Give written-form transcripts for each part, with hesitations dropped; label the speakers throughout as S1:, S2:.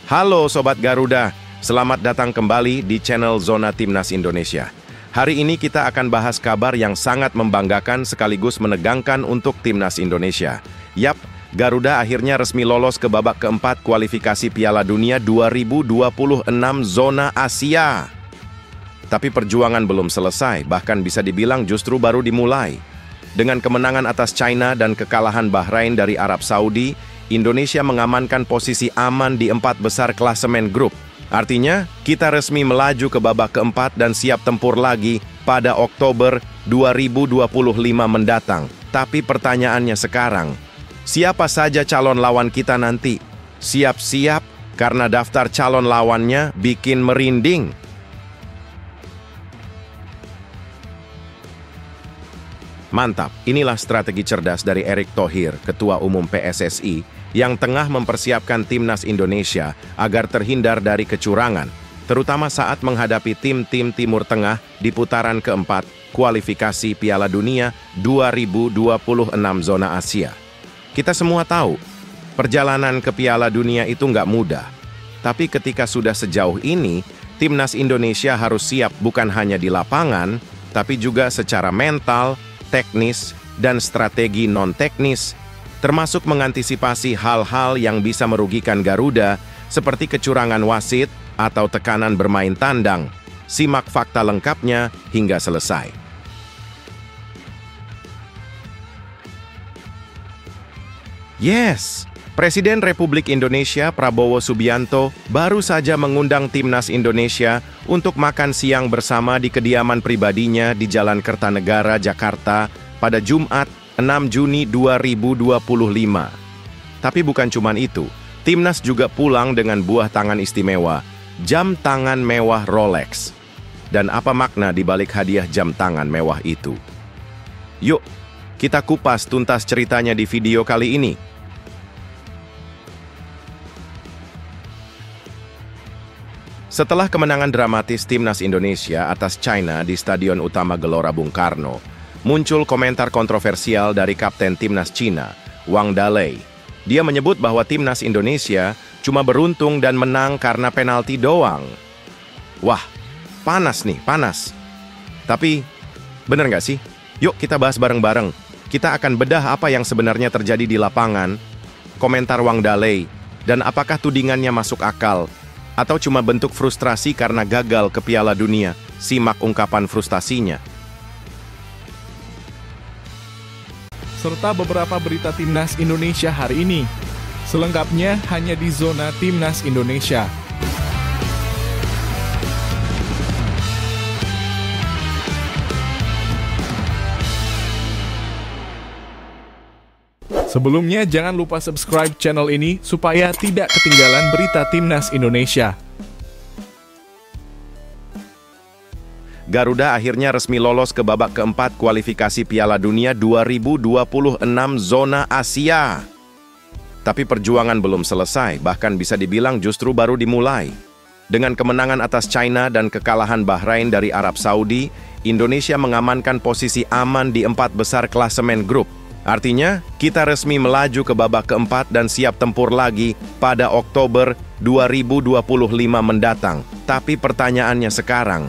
S1: Halo Sobat Garuda, selamat datang kembali di channel Zona Timnas Indonesia. Hari ini kita akan bahas kabar yang sangat membanggakan sekaligus menegangkan untuk Timnas Indonesia. Yap, Garuda akhirnya resmi lolos ke babak keempat kualifikasi Piala Dunia 2026 Zona Asia. Tapi perjuangan belum selesai, bahkan bisa dibilang justru baru dimulai. Dengan kemenangan atas China dan kekalahan Bahrain dari Arab Saudi, Indonesia mengamankan posisi aman di 4 besar klasemen grup. Artinya, kita resmi melaju ke babak keempat dan siap tempur lagi pada Oktober 2025 mendatang. Tapi pertanyaannya sekarang, siapa saja calon lawan kita nanti? Siap-siap, karena daftar calon lawannya bikin merinding. Mantap, inilah strategi cerdas dari Erick Thohir, Ketua Umum PSSI, yang tengah mempersiapkan Timnas Indonesia agar terhindar dari kecurangan, terutama saat menghadapi tim-tim Timur Tengah di putaran keempat kualifikasi Piala Dunia 2026 Zona Asia. Kita semua tahu, perjalanan ke Piala Dunia itu nggak mudah. Tapi ketika sudah sejauh ini, Timnas Indonesia harus siap bukan hanya di lapangan, tapi juga secara mental, teknis, dan strategi non-teknis, termasuk mengantisipasi hal-hal yang bisa merugikan Garuda, seperti kecurangan wasit atau tekanan bermain tandang. Simak fakta lengkapnya hingga selesai. Yes, Presiden Republik Indonesia Prabowo Subianto baru saja mengundang Timnas Indonesia untuk makan siang bersama di kediaman pribadinya di Jalan Kertanegara, Jakarta pada Jumat 6 Juni 2025. Tapi bukan cuma itu, Timnas juga pulang dengan buah tangan istimewa, jam tangan mewah Rolex. Dan apa makna di balik hadiah jam tangan mewah itu? Yuk, kita kupas tuntas ceritanya di video kali ini. Setelah kemenangan dramatis Timnas Indonesia atas China di Stadion Utama Gelora Bung Karno, muncul komentar kontroversial dari Kapten Timnas Cina, Wang Dalei. Dia menyebut bahwa Timnas Indonesia cuma beruntung dan menang karena penalti doang. Wah, panas nih, panas. Tapi, bener nggak sih? Yuk kita bahas bareng-bareng. Kita akan bedah apa yang sebenarnya terjadi di lapangan, komentar Wang Dalei, dan apakah tudingannya masuk akal, atau cuma bentuk frustrasi karena gagal ke Piala Dunia. Simak ungkapan frustasinya.
S2: Serta beberapa berita Timnas Indonesia hari ini. Selengkapnya hanya di Zona Timnas Indonesia. Sebelumnya, jangan lupa subscribe channel ini supaya tidak ketinggalan berita Timnas Indonesia.
S1: Garuda akhirnya resmi lolos ke babak keempat kualifikasi Piala Dunia 2026 Zona Asia. Tapi perjuangan belum selesai, bahkan bisa dibilang justru baru dimulai. Dengan kemenangan atas China dan kekalahan Bahrain dari Arab Saudi, Indonesia mengamankan posisi aman di 4 besar klasemen grup. Artinya, kita resmi melaju ke babak keempat dan siap tempur lagi pada Oktober 2025 mendatang. Tapi pertanyaannya sekarang,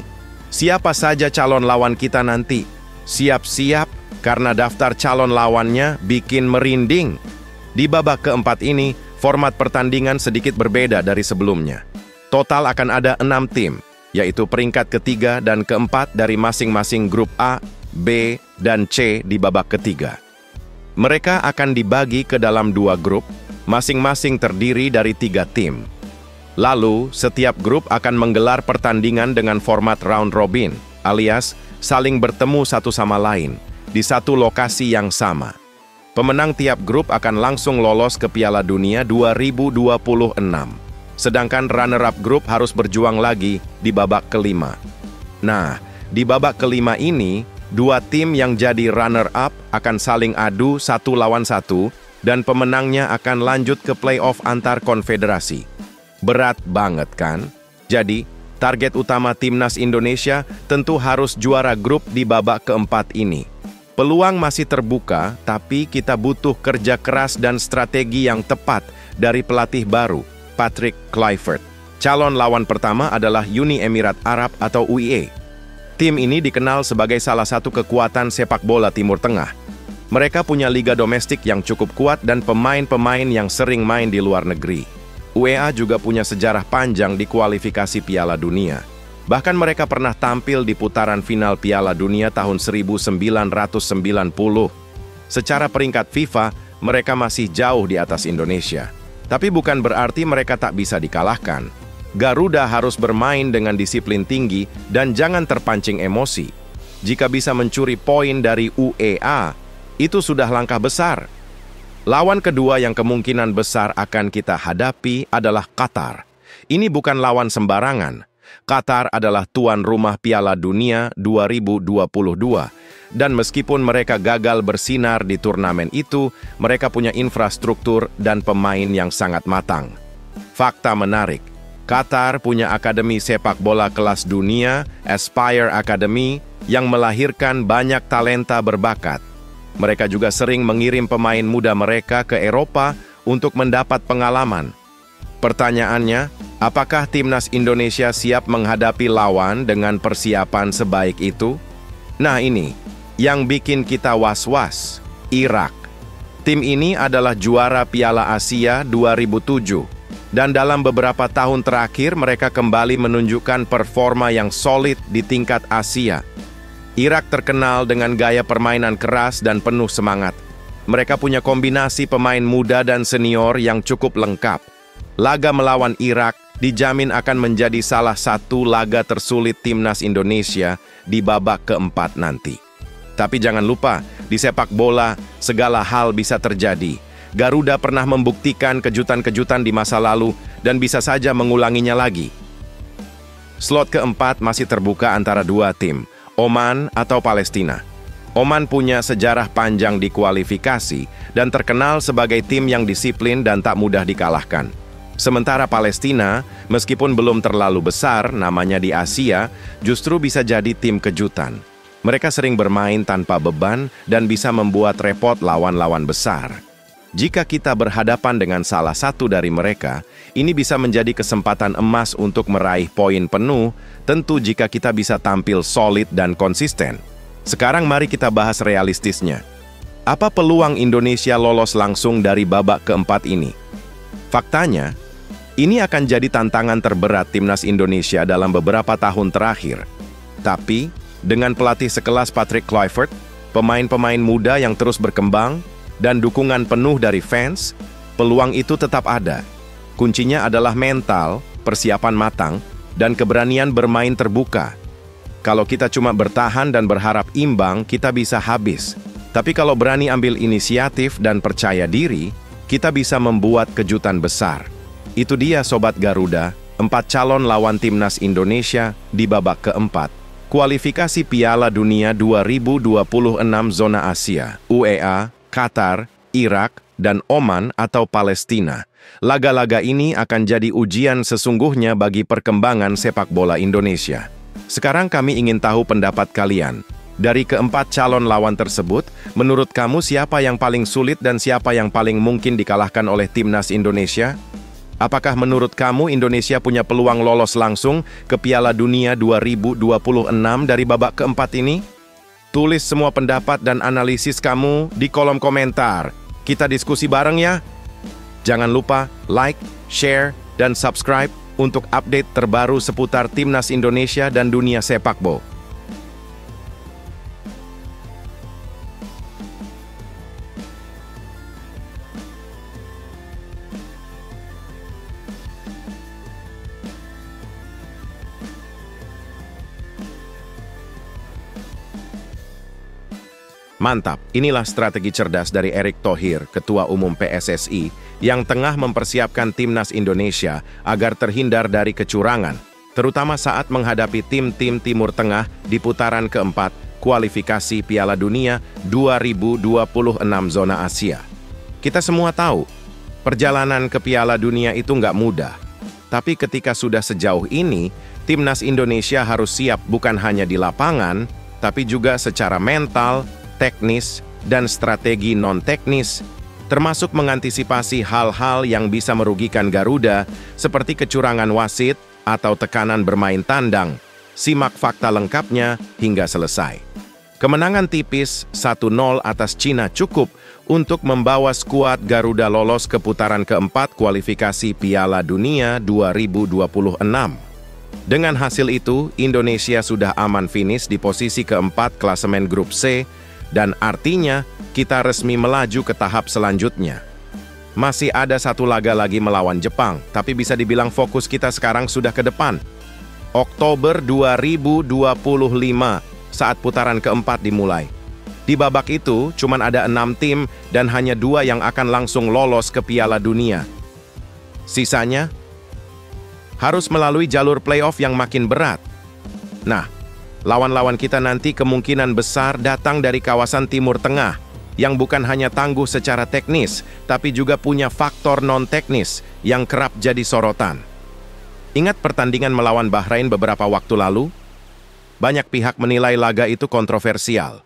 S1: siapa saja calon lawan kita nanti? Siap-siap, karena daftar calon lawannya bikin merinding. Di babak keempat ini, format pertandingan sedikit berbeda dari sebelumnya. Total akan ada 6 tim, yaitu peringkat ketiga dan keempat dari masing-masing grup A, B, dan C di babak ketiga. Mereka akan dibagi ke dalam 2 grup, masing-masing terdiri dari 3 tim. Lalu, setiap grup akan menggelar pertandingan dengan format round robin, alias saling bertemu satu sama lain, di satu lokasi yang sama. Pemenang tiap grup akan langsung lolos ke Piala Dunia 2026. Sedangkan runner-up grup harus berjuang lagi di babak kelima. Nah, di babak kelima ini, 2 tim yang jadi runner-up akan saling adu 1 lawan 1, dan pemenangnya akan lanjut ke playoff antar konfederasi. Berat banget kan? Jadi, target utama Timnas Indonesia tentu harus juara grup di babak keempat ini. Peluang masih terbuka, tapi kita butuh kerja keras dan strategi yang tepat dari pelatih baru, Patrick Kluivert. Calon lawan pertama adalah Uni Emirat Arab atau UAE. Tim ini dikenal sebagai salah satu kekuatan sepak bola Timur Tengah. Mereka punya liga domestik yang cukup kuat dan pemain-pemain yang sering main di luar negeri. UEA juga punya sejarah panjang di kualifikasi Piala Dunia. Bahkan mereka pernah tampil di putaran final Piala Dunia tahun 1990. Secara peringkat FIFA, mereka masih jauh di atas Indonesia. Tapi bukan berarti mereka tak bisa dikalahkan. Garuda harus bermain dengan disiplin tinggi dan jangan terpancing emosi. Jika bisa mencuri poin dari UEA, itu sudah langkah besar. Lawan kedua yang kemungkinan besar akan kita hadapi adalah Qatar. Ini bukan lawan sembarangan. Qatar adalah tuan rumah Piala Dunia 2022. Dan meskipun mereka gagal bersinar di turnamen itu, mereka punya infrastruktur dan pemain yang sangat matang. Fakta menarik. Qatar punya akademi sepak bola kelas dunia, Aspire Academy, yang melahirkan banyak talenta berbakat. Mereka juga sering mengirim pemain muda mereka ke Eropa untuk mendapat pengalaman. Pertanyaannya, apakah timnas Indonesia siap menghadapi lawan dengan persiapan sebaik itu? Nah ini, yang bikin kita was-was, Irak. Tim ini adalah juara Piala Asia 2007. Dan dalam beberapa tahun terakhir mereka kembali menunjukkan performa yang solid di tingkat Asia. Irak terkenal dengan gaya permainan keras dan penuh semangat. Mereka punya kombinasi pemain muda dan senior yang cukup lengkap. Laga melawan Irak dijamin akan menjadi salah satu laga tersulit timnas Indonesia di babak keempat nanti. Tapi jangan lupa, di sepak bola segala hal bisa terjadi. Garuda pernah membuktikan kejutan-kejutan di masa lalu dan bisa saja mengulanginya lagi. Slot keempat masih terbuka antara dua tim, Oman atau Palestina. Oman punya sejarah panjang di kualifikasi dan terkenal sebagai tim yang disiplin dan tak mudah dikalahkan. Sementara Palestina, meskipun belum terlalu besar namanya di Asia, justru bisa jadi tim kejutan. Mereka sering bermain tanpa beban dan bisa membuat repot lawan-lawan besar. Jika kita berhadapan dengan salah satu dari mereka, ini bisa menjadi kesempatan emas untuk meraih poin penuh, tentu jika kita bisa tampil solid dan konsisten. Sekarang mari kita bahas realistisnya. Apa peluang Indonesia lolos langsung dari babak keempat ini? Faktanya, ini akan jadi tantangan terberat timnas Indonesia dalam beberapa tahun terakhir. Tapi, dengan pelatih sekelas Patrick Kluivert, pemain-pemain muda yang terus berkembang, dan dukungan penuh dari fans, peluang itu tetap ada. Kuncinya adalah mental, persiapan matang, dan keberanian bermain terbuka. Kalau kita cuma bertahan dan berharap imbang, kita bisa habis. Tapi kalau berani ambil inisiatif dan percaya diri, kita bisa membuat kejutan besar. Itu dia Sobat Garuda, 4 calon lawan timnas Indonesia di babak keempat. Kualifikasi Piala Dunia 2026 Zona Asia, UEA, Qatar, Irak, dan Oman atau Palestina. Laga-laga ini akan jadi ujian sesungguhnya bagi perkembangan sepak bola Indonesia. Sekarang kami ingin tahu pendapat kalian. Dari keempat calon lawan tersebut, menurut kamu siapa yang paling sulit dan siapa yang paling mungkin dikalahkan oleh timnas Indonesia? Apakah menurut kamu Indonesia punya peluang lolos langsung ke Piala Dunia 2026 dari babak keempat ini? Tulis semua pendapat dan analisis kamu di kolom komentar. Kita diskusi bareng ya. Jangan lupa like, share, dan subscribe untuk update terbaru seputar timnas Indonesia dan dunia sepak bola. Mantap, inilah strategi cerdas dari Erick Thohir, Ketua Umum PSSI, yang tengah mempersiapkan timnas Indonesia agar terhindar dari kecurangan, terutama saat menghadapi tim-tim Timur Tengah di putaran keempat kualifikasi Piala Dunia 2026 Zona Asia. Kita semua tahu, perjalanan ke Piala Dunia itu nggak mudah. Tapi ketika sudah sejauh ini, timnas Indonesia harus siap bukan hanya di lapangan, tapi juga secara mental, teknis, dan strategi non-teknis. termasuk mengantisipasi hal-hal yang bisa merugikan Garuda seperti kecurangan wasit atau tekanan bermain tandang. Simak fakta lengkapnya hingga selesai. Kemenangan tipis 1-0 atas Cina cukup untuk membawa skuad Garuda lolos ke putaran keempat kualifikasi Piala Dunia 2026. Dengan hasil itu, Indonesia sudah aman finish di posisi keempat klasemen grup C, dan artinya kita resmi melaju ke tahap selanjutnya. Masih ada satu laga lagi melawan Jepang, tapi bisa dibilang fokus kita sekarang sudah ke depan. Oktober 2025, saat putaran keempat dimulai. Di babak itu, cuma ada 6 tim dan hanya 2 yang akan langsung lolos ke Piala Dunia. Sisanya harus melalui jalur playoff yang makin berat. Nah, lawan-lawan kita nanti kemungkinan besar datang dari kawasan Timur Tengah, yang bukan hanya tangguh secara teknis, tapi juga punya faktor non-teknis yang kerap jadi sorotan. Ingat pertandingan melawan Bahrain beberapa waktu lalu? Banyak pihak menilai laga itu kontroversial.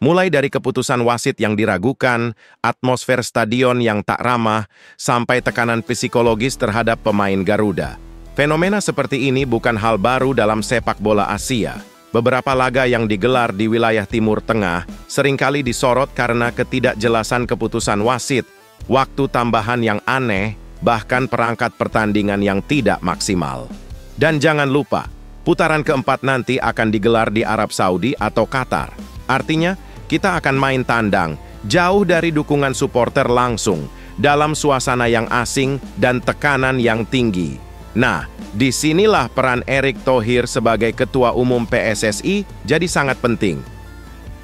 S1: Mulai dari keputusan wasit yang diragukan, atmosfer stadion yang tak ramah, sampai tekanan psikologis terhadap pemain Garuda. Fenomena seperti ini bukan hal baru dalam sepak bola Asia. Beberapa laga yang digelar di wilayah Timur Tengah seringkali disorot karena ketidakjelasan keputusan wasit, waktu tambahan yang aneh, bahkan perangkat pertandingan yang tidak maksimal. Dan jangan lupa, putaran keempat nanti akan digelar di Arab Saudi atau Qatar. Artinya, kita akan main tandang, jauh dari dukungan supporter langsung, dalam suasana yang asing dan tekanan yang tinggi. Nah, disinilah peran Erick Thohir sebagai Ketua Umum PSSI jadi sangat penting.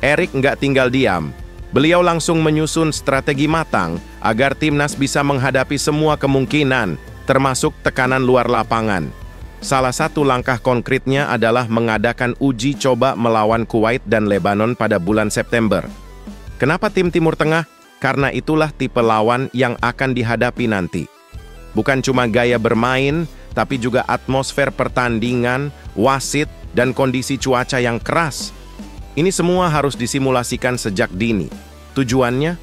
S1: Erick nggak tinggal diam. Beliau langsung menyusun strategi matang agar timnas bisa menghadapi semua kemungkinan, termasuk tekanan luar lapangan. Salah satu langkah konkretnya adalah mengadakan uji coba melawan Kuwait dan Lebanon pada bulan September. Kenapa tim Timur Tengah? Karena itulah tipe lawan yang akan dihadapi nanti. Bukan cuma gaya bermain, tapi juga atmosfer pertandingan, wasit, dan kondisi cuaca yang keras. Ini semua harus disimulasikan sejak dini. Tujuannya?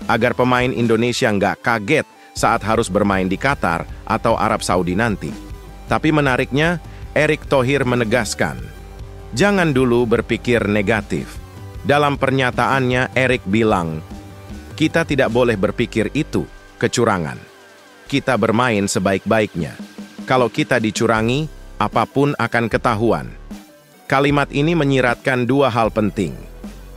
S1: Agar pemain Indonesia nggak kaget saat harus bermain di Qatar atau Arab Saudi nanti. Tapi menariknya, Erick Thohir menegaskan, jangan dulu berpikir negatif. Dalam pernyataannya, Erick bilang, kita tidak boleh berpikir itu kecurangan. Kita bermain sebaik-baiknya. Kalau kita dicurangi, apapun akan ketahuan. Kalimat ini menyiratkan dua hal penting.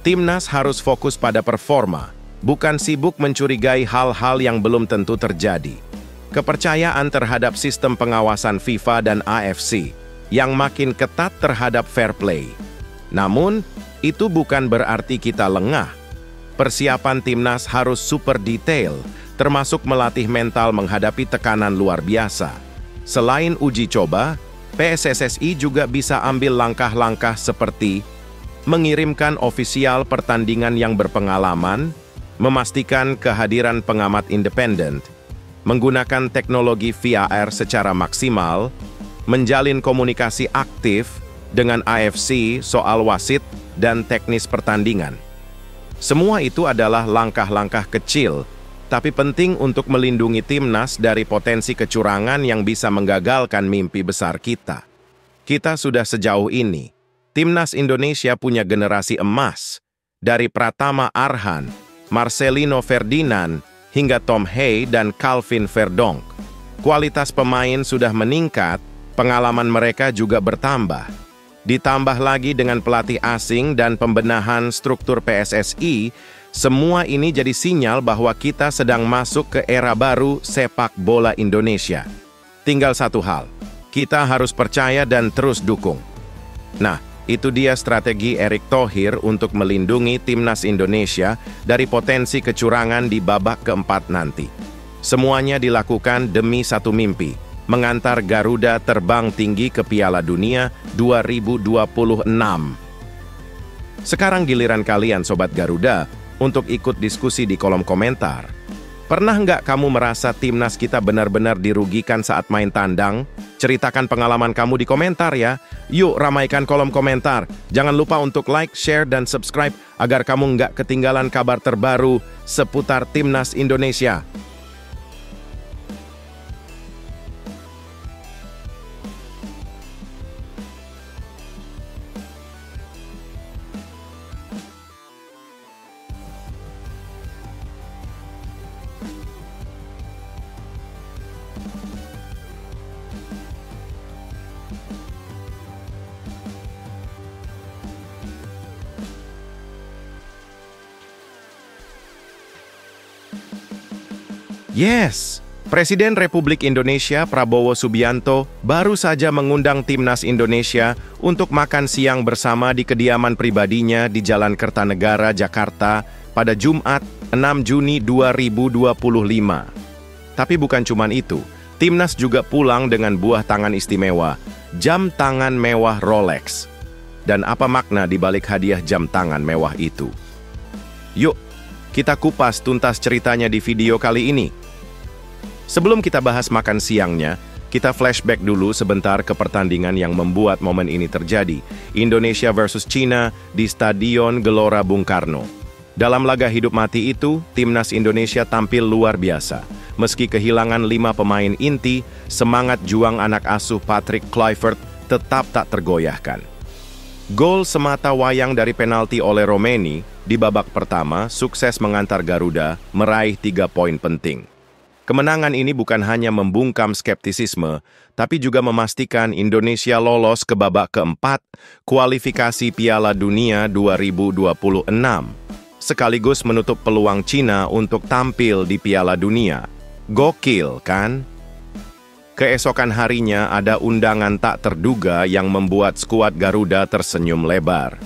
S1: Timnas harus fokus pada performa, bukan sibuk mencurigai hal-hal yang belum tentu terjadi. Kepercayaan terhadap sistem pengawasan FIFA dan AFC yang makin ketat terhadap fair play. Namun, itu bukan berarti kita lengah. Persiapan timnas harus super detail, termasuk melatih mental menghadapi tekanan luar biasa. Selain uji coba, PSSSI juga bisa ambil langkah-langkah seperti mengirimkan ofisial pertandingan yang berpengalaman, memastikan kehadiran pengamat independen, menggunakan teknologi VAR secara maksimal, menjalin komunikasi aktif dengan AFC soal wasit dan teknis pertandingan. Semua itu adalah langkah-langkah kecil, tapi penting untuk melindungi timnas dari potensi kecurangan yang bisa menggagalkan mimpi besar kita. Kita sudah sejauh ini. Timnas Indonesia punya generasi emas, dari Pratama Arhan, Marcelino Ferdinand, hingga Tom Hey dan Calvin Verdonk. Kualitas pemain sudah meningkat, pengalaman mereka juga bertambah. Ditambah lagi dengan pelatih asing dan pembenahan struktur PSSI, semua ini jadi sinyal bahwa kita sedang masuk ke era baru sepak bola Indonesia. Tinggal satu hal, kita harus percaya dan terus dukung. Nah, itu dia strategi Erick Thohir untuk melindungi timnas Indonesia dari potensi kecurangan di babak keempat nanti. Semuanya dilakukan demi satu mimpi, mengantar Garuda terbang tinggi ke Piala Dunia 2026. Sekarang giliran kalian Sobat Garuda untuk ikut diskusi di kolom komentar. Pernah nggak kamu merasa timnas kita benar-benar dirugikan saat main tandang? Ceritakan pengalaman kamu di komentar ya. Yuk ramaikan kolom komentar. Jangan lupa untuk like, share, dan subscribe agar kamu nggak ketinggalan kabar terbaru seputar Timnas Indonesia. Yes, Presiden Republik Indonesia Prabowo Subianto baru saja mengundang Timnas Indonesia untuk makan siang bersama di kediaman pribadinya di Jalan Kertanegara, Jakarta pada Jumat 6 Juni 2025. Tapi bukan cuma itu, Timnas juga pulang dengan buah tangan istimewa, jam tangan mewah Rolex. Dan apa makna di balik hadiah jam tangan mewah itu? Yuk, kita kupas tuntas ceritanya di video kali ini. Sebelum kita bahas makan siangnya, kita flashback dulu sebentar ke pertandingan yang membuat momen ini terjadi. Indonesia versus China di Stadion Gelora Bung Karno. Dalam laga hidup mati itu, Timnas Indonesia tampil luar biasa. Meski kehilangan 5 pemain inti, semangat juang anak asuh Patrick Kluivert tetap tak tergoyahkan. Gol semata wayang dari penalti oleh Romeni di babak pertama sukses mengantar Garuda meraih 3 poin penting. Kemenangan ini bukan hanya membungkam skeptisisme, tapi juga memastikan Indonesia lolos ke babak keempat kualifikasi Piala Dunia 2026, sekaligus menutup peluang Cina untuk tampil di Piala Dunia. Gokil, kan? Keesokan harinya ada undangan tak terduga yang membuat skuad Garuda tersenyum lebar.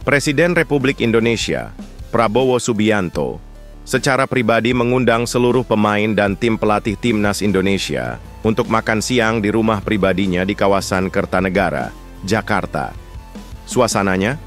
S1: Presiden Republik Indonesia, Prabowo Subianto, secara pribadi mengundang seluruh pemain dan tim pelatih Timnas Indonesia untuk makan siang di rumah pribadinya di kawasan Kertanegara, Jakarta. Suasananya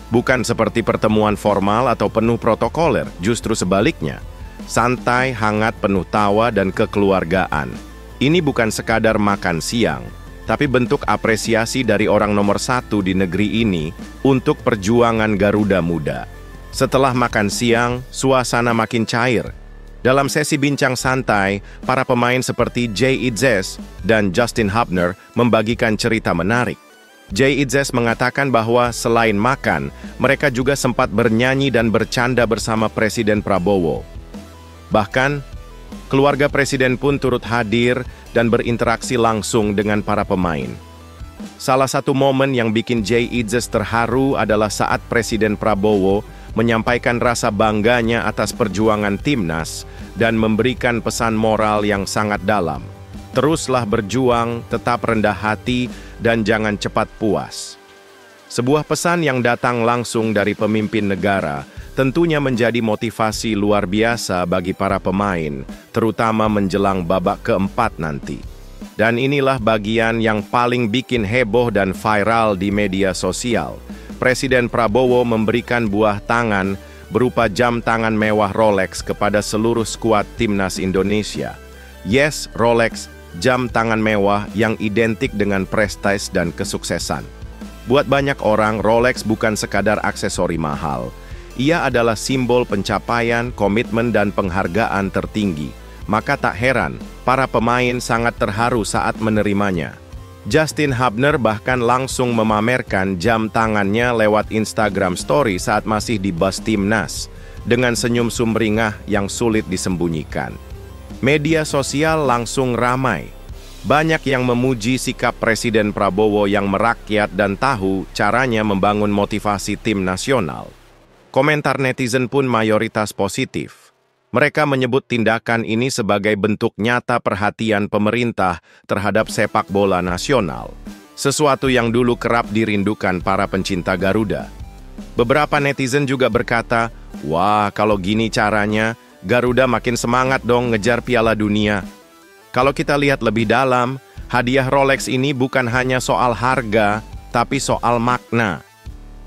S1: bukan seperti pertemuan formal atau penuh protokoler, justru sebaliknya. Santai, hangat, penuh tawa dan kekeluargaan. Ini bukan sekadar makan siang, tapi bentuk apresiasi dari orang nomor 1 di negeri ini untuk perjuangan Garuda Muda. Setelah makan siang, suasana makin cair. Dalam sesi bincang santai, para pemain seperti Jay Idzes dan Justin Hubner membagikan cerita menarik. Jay Idzes mengatakan bahwa selain makan, mereka juga sempat bernyanyi dan bercanda bersama Presiden Prabowo. Bahkan, keluarga Presiden pun turut hadir dan berinteraksi langsung dengan para pemain. Salah satu momen yang bikin Jay Idzes terharu adalah saat Presiden Prabowo menyampaikan rasa bangganya atas perjuangan Timnas dan memberikan pesan moral yang sangat dalam. Teruslah berjuang, tetap rendah hati, dan jangan cepat puas. Sebuah pesan yang datang langsung dari pemimpin negara tentunya menjadi motivasi luar biasa bagi para pemain, terutama menjelang babak keempat nanti. Dan inilah bagian yang paling bikin heboh dan viral di media sosial. Presiden Prabowo memberikan buah tangan berupa jam tangan mewah Rolex kepada seluruh skuad Timnas Indonesia. Yes, Rolex, jam tangan mewah yang identik dengan prestis dan kesuksesan. Buat banyak orang, Rolex bukan sekadar aksesori mahal. Ia adalah simbol pencapaian, komitmen, dan penghargaan tertinggi. Maka tak heran, para pemain sangat terharu saat menerimanya. Justin Hubner bahkan langsung memamerkan jam tangannya lewat Instagram Story saat masih di bus Timnas, dengan senyum sumringah yang sulit disembunyikan. Media sosial langsung ramai. Banyak yang memuji sikap Presiden Prabowo yang merakyat dan tahu caranya membangun motivasi tim nasional. Komentar netizen pun mayoritas positif. Mereka menyebut tindakan ini sebagai bentuk nyata perhatian pemerintah terhadap sepak bola nasional. Sesuatu yang dulu kerap dirindukan para pencinta Garuda. Beberapa netizen juga berkata, "Wah, kalau gini caranya, Garuda makin semangat dong ngejar Piala Dunia." Kalau kita lihat lebih dalam, hadiah Rolex ini bukan hanya soal harga, tapi soal makna.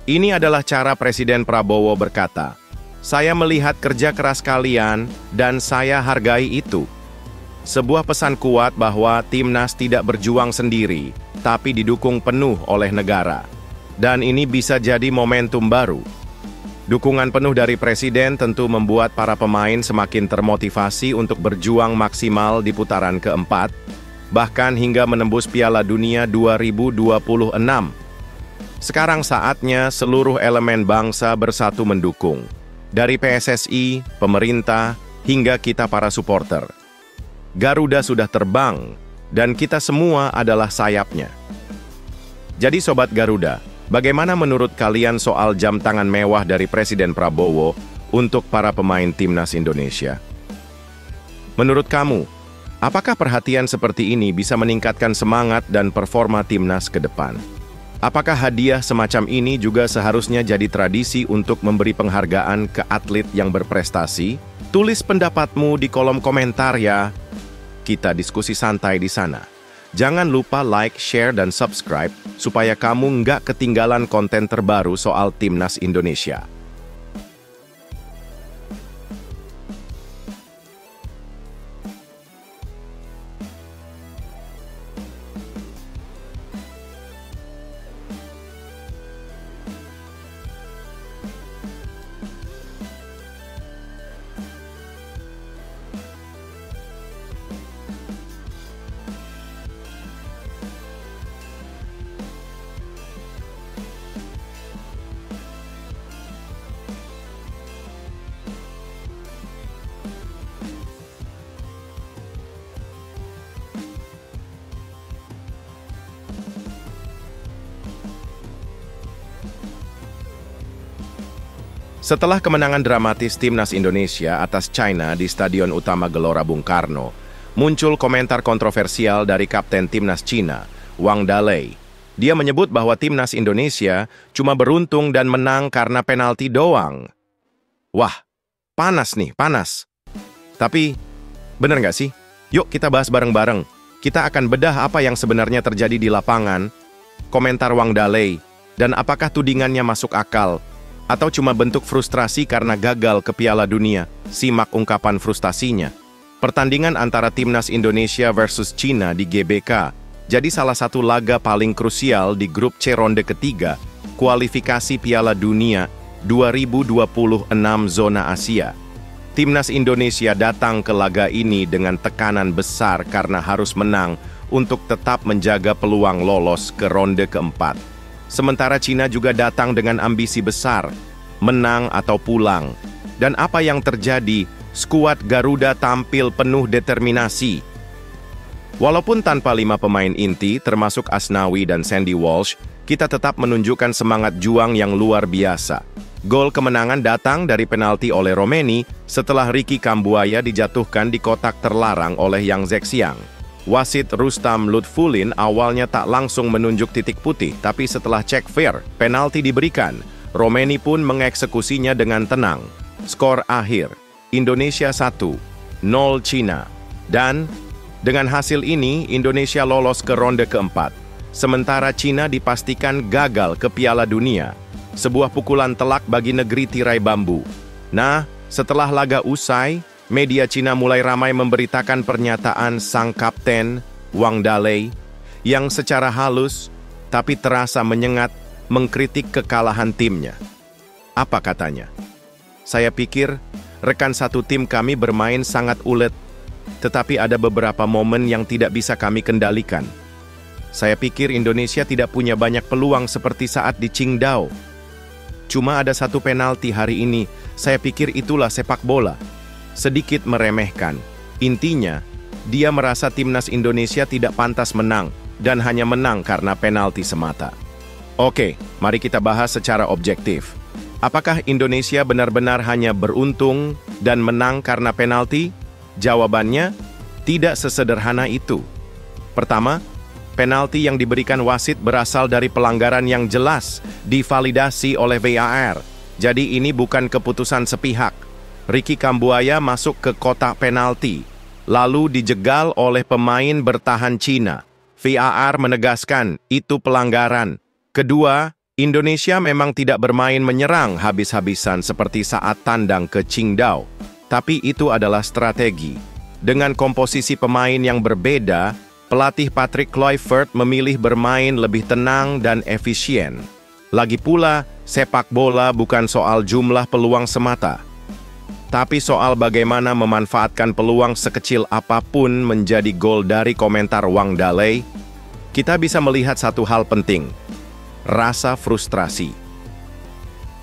S1: Ini adalah cara Presiden Prabowo berkata, "Saya melihat kerja keras kalian dan saya hargai itu." Sebuah pesan kuat bahwa timnas tidak berjuang sendiri, tapi didukung penuh oleh negara. Dan ini bisa jadi momentum baru. Dukungan penuh dari Presiden tentu membuat para pemain semakin termotivasi untuk berjuang maksimal di putaran keempat, bahkan hingga menembus Piala Dunia 2026. Sekarang saatnya seluruh elemen bangsa bersatu mendukung. Dari PSSI, pemerintah, hingga kita para supporter. Garuda sudah terbang, dan kita semua adalah sayapnya. Jadi Sobat Garuda, bagaimana menurut kalian soal jam tangan mewah dari Presiden Prabowo untuk para pemain timnas Indonesia? Menurut kamu, apakah perhatian seperti ini bisa meningkatkan semangat dan performa timnas ke depan? Apakah hadiah semacam ini juga seharusnya jadi tradisi untuk memberi penghargaan ke atlet yang berprestasi? Tulis pendapatmu di kolom komentar ya. Kita diskusi santai di sana. Jangan lupa like, share, dan subscribe supaya kamu nggak ketinggalan konten terbaru soal Timnas Indonesia. Setelah kemenangan dramatis Timnas Indonesia atas China di Stadion Utama Gelora Bung Karno, muncul komentar kontroversial dari Kapten Timnas Cina, Wang Dalei. Dia menyebut bahwa Timnas Indonesia cuma beruntung dan menang karena penalti doang. Wah, panas nih, panas. Tapi, bener nggak sih? Yuk kita bahas bareng-bareng. Kita akan bedah apa yang sebenarnya terjadi di lapangan, komentar Wang Dalei, dan apakah tudingannya masuk akal, atau cuma bentuk frustrasi karena gagal ke Piala Dunia. Simak ungkapan frustasinya. Pertandingan antara Timnas Indonesia versus Cina di GBK jadi salah satu laga paling krusial di grup C ronde ketiga kualifikasi Piala Dunia 2026 zona Asia. Timnas Indonesia datang ke laga ini dengan tekanan besar karena harus menang untuk tetap menjaga peluang lolos ke ronde keempat. Sementara Cina juga datang dengan ambisi besar, menang atau pulang. Dan apa yang terjadi, skuad Garuda tampil penuh determinasi. Walaupun tanpa 5 pemain inti, termasuk Asnawi dan Sandy Walsh, kita tetap menunjukkan semangat juang yang luar biasa. Gol kemenangan datang dari penalti oleh Romeni setelah Ricky Kambuaya dijatuhkan di kotak terlarang oleh Yang Zhexiang. Wasit Rustam Lutfulin awalnya tak langsung menunjuk titik putih, tapi setelah cek VAR, penalti diberikan. Romeni pun mengeksekusinya dengan tenang. Skor akhir, Indonesia 1-0 Cina. Dan dengan hasil ini, Indonesia lolos ke ronde keempat. Sementara Cina dipastikan gagal ke Piala Dunia. Sebuah pukulan telak bagi negeri tirai bambu. Nah, setelah laga usai, media Cina mulai ramai memberitakan pernyataan sang kapten, Wang Dalei, yang secara halus tapi terasa menyengat mengkritik kekalahan timnya. Apa katanya? Saya pikir rekan satu tim kami bermain sangat ulet, tetapi ada beberapa momen yang tidak bisa kami kendalikan. Saya pikir Indonesia tidak punya banyak peluang seperti saat di Qingdao. Cuma ada satu penalti hari ini, saya pikir itulah sepak bola. Sedikit meremehkan. Intinya, dia merasa timnas Indonesia tidak pantas menang dan hanya menang karena penalti semata. Oke, mari kita bahas secara objektif. Apakah Indonesia benar-benar hanya beruntung dan menang karena penalti? Jawabannya, tidak sesederhana itu. Pertama, penalti yang diberikan wasit berasal dari pelanggaran yang jelas, divalidasi oleh VAR. Jadi ini bukan keputusan sepihak. Ricky Kambuaya masuk ke kotak penalti, lalu dijegal oleh pemain bertahan Cina. VAR menegaskan itu pelanggaran. Kedua, Indonesia memang tidak bermain menyerang habis-habisan seperti saat tandang ke Qingdao, tapi itu adalah strategi. Dengan komposisi pemain yang berbeda, pelatih Patrick Kluivert memilih bermain lebih tenang dan efisien. Lagi pula, sepak bola bukan soal jumlah peluang semata, tapi soal bagaimana memanfaatkan peluang sekecil apapun menjadi gol. Dari komentar Wang Dalei, kita bisa melihat satu hal penting, rasa frustrasi.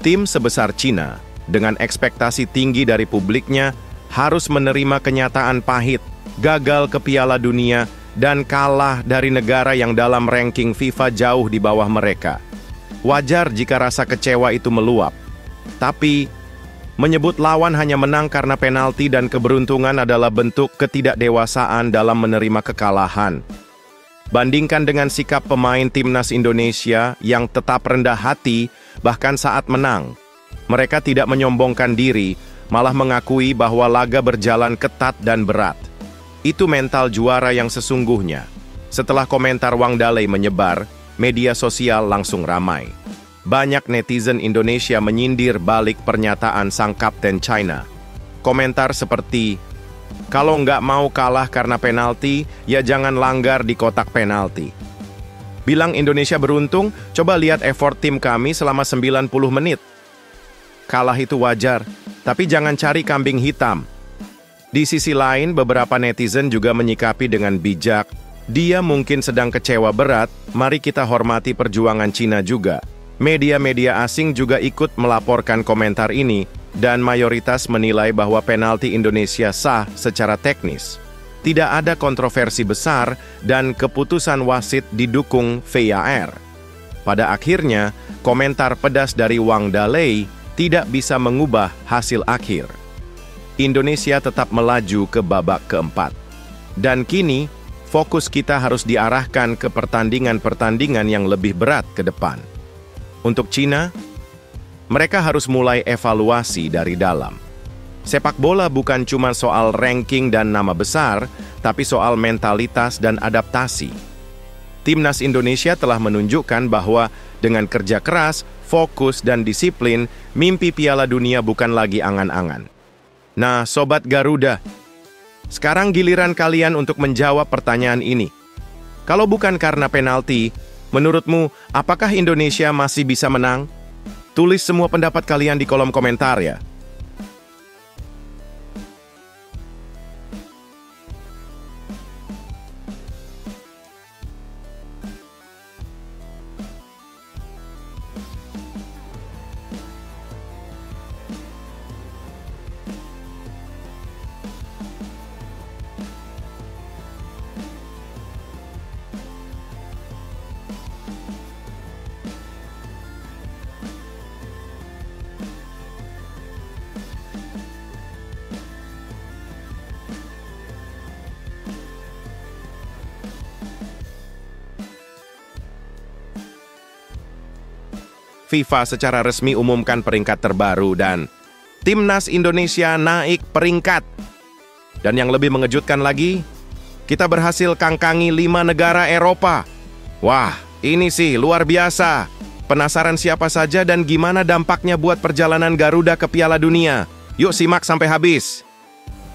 S1: Tim sebesar Cina, dengan ekspektasi tinggi dari publiknya, harus menerima kenyataan pahit, gagal ke Piala Dunia, dan kalah dari negara yang dalam ranking FIFA jauh di bawah mereka. Wajar jika rasa kecewa itu meluap. Tapi, menyebut lawan hanya menang karena penalti dan keberuntungan adalah bentuk ketidakdewasaan dalam menerima kekalahan. Bandingkan dengan sikap pemain timnas Indonesia yang tetap rendah hati bahkan saat menang. Mereka tidak menyombongkan diri, malah mengakui bahwa laga berjalan ketat dan berat. Itu mental juara yang sesungguhnya. Setelah komentar Wang Dalei menyebar, media sosial langsung ramai. Banyak netizen Indonesia menyindir balik pernyataan sang kapten China. Komentar seperti, "Kalau nggak mau kalah karena penalti, ya jangan langgar di kotak penalti." Bilang Indonesia beruntung, coba lihat effort tim kami selama 90 menit. Kalah itu wajar, tapi jangan cari kambing hitam. Di sisi lain, beberapa netizen juga menyikapi dengan bijak. Dia mungkin sedang kecewa berat, mari kita hormati perjuangan Cina juga. Media-media asing juga ikut melaporkan komentar ini, dan mayoritas menilai bahwa penalti Indonesia sah secara teknis. Tidak ada kontroversi besar dan keputusan wasit didukung VAR. Pada akhirnya, komentar pedas dari Wang Dalei tidak bisa mengubah hasil akhir. Indonesia tetap melaju ke babak keempat. Dan kini, fokus kita harus diarahkan ke pertandingan-pertandingan yang lebih berat ke depan. Untuk Cina, mereka harus mulai evaluasi dari dalam. Sepak bola bukan cuma soal ranking dan nama besar, tapi soal mentalitas dan adaptasi. Timnas Indonesia telah menunjukkan bahwa dengan kerja keras, fokus, dan disiplin, mimpi Piala Dunia bukan lagi angan-angan. Nah, Sobat Garuda, sekarang giliran kalian untuk menjawab pertanyaan ini. Kalau bukan karena penalti, menurutmu, apakah Indonesia masih bisa menang? Tulis semua pendapat kalian di kolom komentar ya. FIFA secara resmi umumkan peringkat terbaru dan Timnas Indonesia naik peringkat. Dan yang lebih mengejutkan lagi, kita berhasil kangkangi 5 negara Eropa. Wah, ini sih luar biasa. Penasaran siapa saja dan gimana dampaknya buat perjalanan Garuda ke Piala Dunia? Yuk simak sampai habis.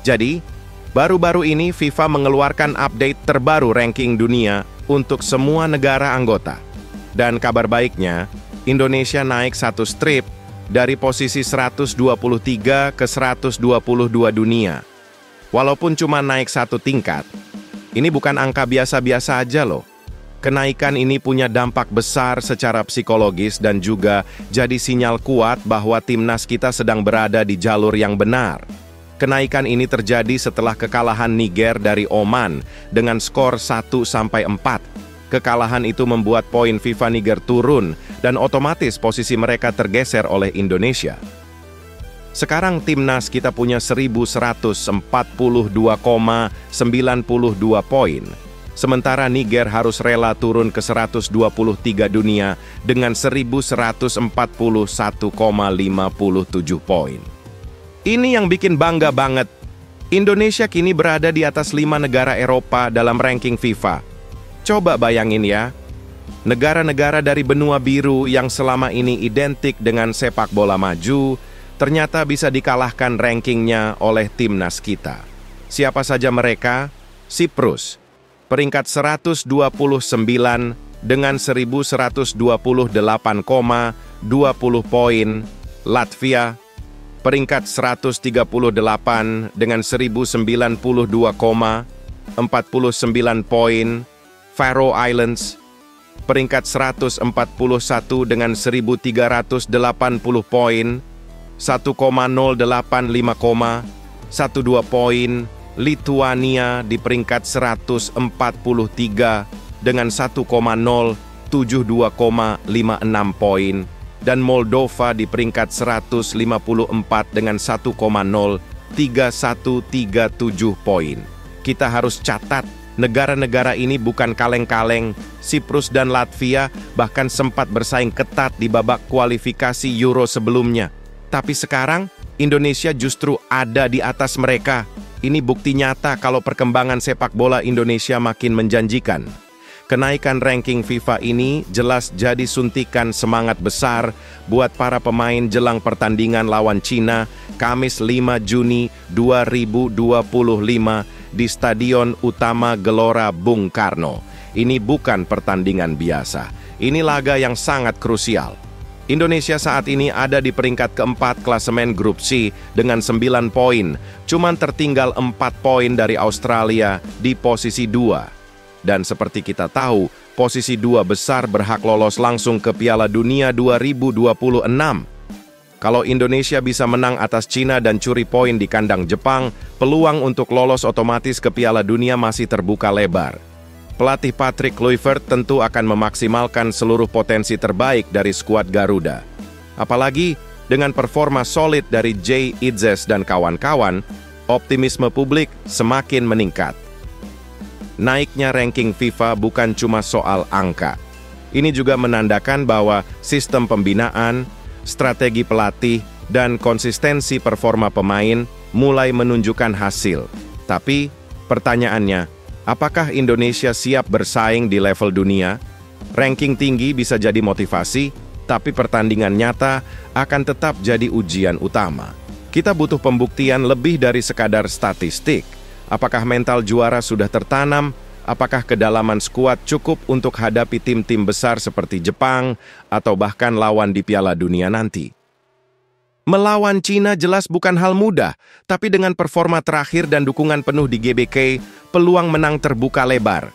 S1: Jadi, baru-baru ini FIFA mengeluarkan update terbaru ranking dunia untuk semua negara anggota. Dan kabar baiknya, Indonesia naik 1 strip dari posisi 123 ke 122 dunia. Walaupun cuma naik 1 tingkat, ini bukan angka biasa-biasa aja loh. Kenaikan ini punya dampak besar secara psikologis dan juga jadi sinyal kuat bahwa timnas kita sedang berada di jalur yang benar. Kenaikan ini terjadi setelah kekalahan Niger dari Oman dengan skor 1-4. Kekalahan itu membuat poin FIFA Niger turun dan otomatis posisi mereka tergeser oleh Indonesia. Sekarang timnas kita punya 1.142,92 poin. Sementara Niger harus rela turun ke 123 dunia dengan 1.141,57 poin. Ini yang bikin bangga banget. Indonesia kini berada di atas 5 negara Eropa dalam ranking FIFA. Coba bayangin ya, negara-negara dari benua biru yang selama ini identik dengan sepak bola maju, ternyata bisa dikalahkan rankingnya oleh timnas kita. Siapa saja mereka? Siprus, peringkat 129 dengan 1128,20 poin. Latvia, peringkat 138 dengan 1092,49 poin. Faroe Islands, peringkat 141 dengan 1380 poin. 1,085,12 poin. Lituania di peringkat 143 dengan 1,072,56 poin. Dan Moldova di peringkat 154 dengan 1,03137 poin. Kita harus catat, negara-negara ini bukan kaleng-kaleng. Siprus dan Latvia bahkan sempat bersaing ketat di babak kualifikasi Euro sebelumnya. Tapi sekarang, Indonesia justru ada di atas mereka. Ini bukti nyata kalau perkembangan sepak bola Indonesia makin menjanjikan. Kenaikan ranking FIFA ini jelas jadi suntikan semangat besar buat para pemain jelang pertandingan lawan Cina Kamis 5 Juni 2025 di Stadion Utama Gelora Bung Karno. Ini bukan pertandingan biasa. Ini laga yang sangat krusial. Indonesia saat ini ada di peringkat keempat klasemen Grup C dengan 9 poin, cuman tertinggal 4 poin dari Australia di posisi 2. Dan seperti kita tahu, posisi 2 besar berhak lolos langsung ke Piala Dunia 2026. Kalau Indonesia bisa menang atas Cina dan curi poin di kandang Jepang, peluang untuk lolos otomatis ke Piala Dunia masih terbuka lebar. Pelatih Patrick Kluivert tentu akan memaksimalkan seluruh potensi terbaik dari skuad Garuda. Apalagi dengan performa solid dari Jay Idzes dan kawan-kawan, optimisme publik semakin meningkat. Naiknya ranking FIFA bukan cuma soal angka. Ini juga menandakan bahwa sistem pembinaan, strategi pelatih, dan konsistensi performa pemain mulai menunjukkan hasil. Tapi, pertanyaannya, apakah Indonesia siap bersaing di level dunia? Ranking tinggi bisa jadi motivasi, tapi pertandingan nyata akan tetap jadi ujian utama. Kita butuh pembuktian lebih dari sekadar statistik. Apakah mental juara sudah tertanam? Apakah kedalaman skuad cukup untuk hadapi tim-tim besar seperti Jepang atau bahkan lawan di Piala Dunia nanti? Melawan Cina jelas bukan hal mudah, tapi dengan performa terakhir dan dukungan penuh di GBK, peluang menang terbuka lebar.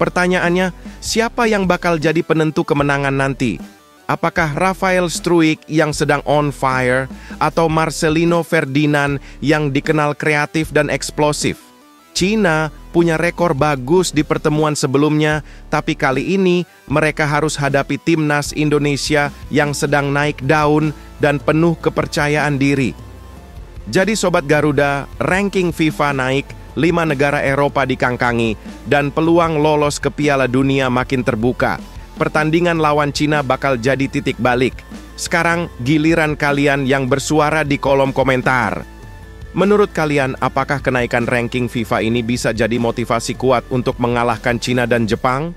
S1: Pertanyaannya, siapa yang bakal jadi penentu kemenangan nanti? Apakah Rafael Struijk yang sedang on fire, atau Marcelino Ferdinand yang dikenal kreatif dan eksplosif? Cina punya rekor bagus di pertemuan sebelumnya, tapi kali ini mereka harus hadapi timnas Indonesia yang sedang naik daun dan penuh kepercayaan diri. Jadi Sobat Garuda, ranking FIFA naik, 5 negara Eropa dikangkangi, dan peluang lolos ke Piala Dunia makin terbuka. Pertandingan lawan Cina bakal jadi titik balik. Sekarang giliran kalian yang bersuara di kolom komentar. Menurut kalian, apakah kenaikan ranking FIFA ini bisa jadi motivasi kuat untuk mengalahkan Cina dan Jepang?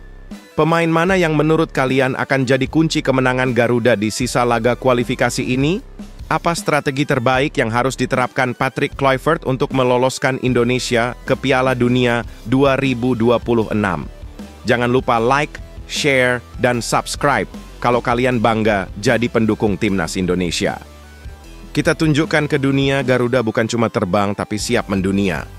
S1: Pemain mana yang menurut kalian akan jadi kunci kemenangan Garuda di sisa laga kualifikasi ini? Apa strategi terbaik yang harus diterapkan Patrick Kluivert untuk meloloskan Indonesia ke Piala Dunia 2026? Jangan lupa like, share, dan subscribe kalau kalian bangga jadi pendukung timnas Indonesia. Kita tunjukkan ke dunia Garuda bukan cuma terbang tapi siap mendunia.